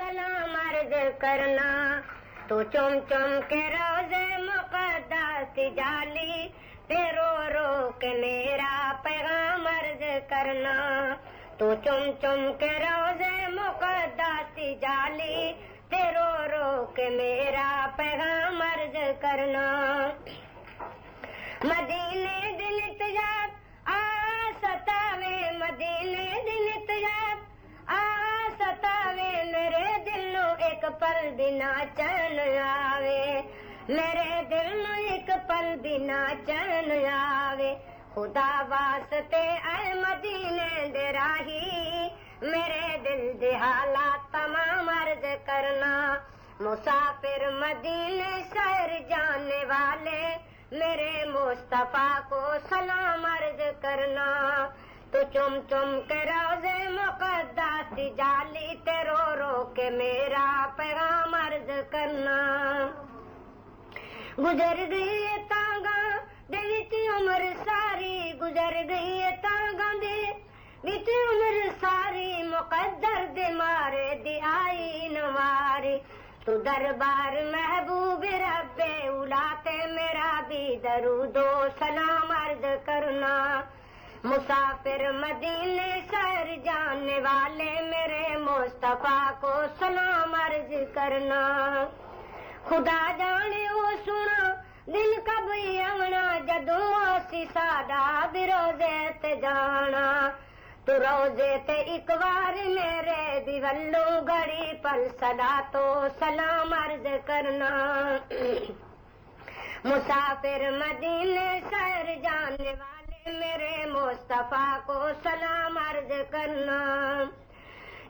سلام عرض کرنا، تو چم چم کے روزے مقدس کی جالی تے رو رو کے میرا پیغام عرض کرنا، تو چم چم کے روزے مقدس کی جالی تے رو رو کے میرا پیغام عرض کرنا۔ مدینے دن تجاب ستاوے، مدینے دن تجاب ستاوے، میرے دل نو ایک پل بنا چین آوے، میرے دل نو ایک پل بنا چین آوے، خدا واسطے اے مدینے دے راہی، میرے دل دے حالات تمام عرض کرنا، مسافر مدینے شہر جانے والے میرے مصطفیٰ کو سلام عرض کرنا، تو چم چم کے روزے مقدس کی جالی تے رو رو کے میرا پیغام عرض کرنا۔ گزر گئی تانگاں دے وچ عمر ساری، گزر گئی تانگاں دے وچ عمر ساری، مقدر دے مارے دی آئی نواری، تو دربار محبوب رب اولا تے میرا بھی درود و سلام عرض کرنا، مسافر مدینے شہر جانے والے میرے مصطفیٰ کو سلام عرض کرنا۔ خدا جانے وہ سنا دل کب آنا، جدوں اسی ساڈا بھی روزے تے جانا، تو روزے تے ایک بار میرے بھی ولو گھڑی پل صدا تو سلام عرض کرنا، مسافر مدینے شہر جانے والے میرے مصطفیٰ کو سلام عرض کرنا،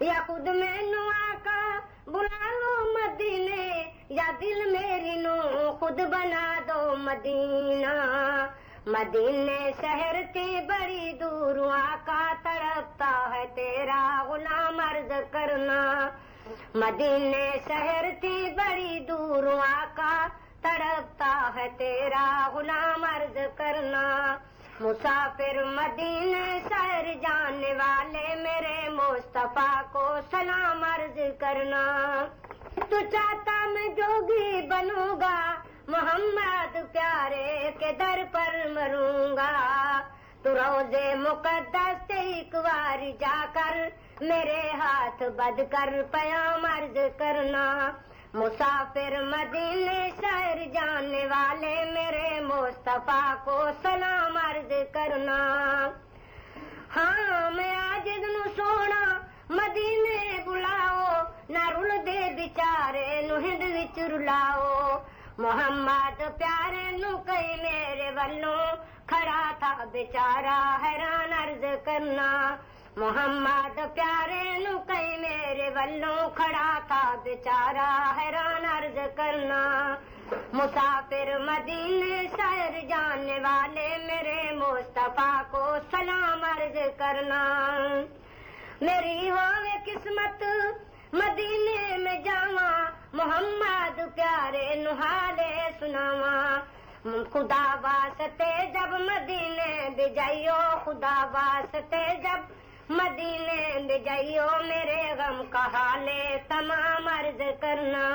یا خود مینوں آقا بلا لو مدینے، یا دل میری نو خود بنا دو مدینہ، مدینے شہر کی بڑی دور آقا تڑپتا ہے تیرا غلام عرض کرنا، مدینے شہر کی بڑی دور آقا تڑپتا ہے تیرا غلام عرض کرنا، مسافر مدینے شہر جانے والے میرے مصطفیٰ کو سلام عرض کرنا، تو چاہتا میں جوگی بنوں گا محمد پیارے کے در پر مروں گا، تو روزے مقدس سے ایک بار جا کر میرے ہاتھ بدھ کر پیام عرض کرنا، مسافر مدینے شہر جانے والے میرے مصطفیٰ کو سلام عرض کرنا۔ ہاں میں عاجز نو سونا مدینے بلاؤ، نہ رل دے بیچارے نو ہند وچ رلاؤ، محمد پیارے نو کئی میرے ولوں کھڑا تھا بیچارہ حیران عرض کرنا، محمد پیارے نو کئی میرے ولوں کھڑا تھا بیچارہ حیران عرض کرنا، مسافر مدینے شہر جانے والے میرے مصطفیٰ کو سلام عرض کرنا، میری ہوے قسمت مدینے میں جاواں، محمد پیارے نو حالے سناواں، خدا واسطے جب مدینے بھی جائیو، خدا واسطے جب مدینے بھی جائیو، میرے غم کا حالے تمام عرض کرنا۔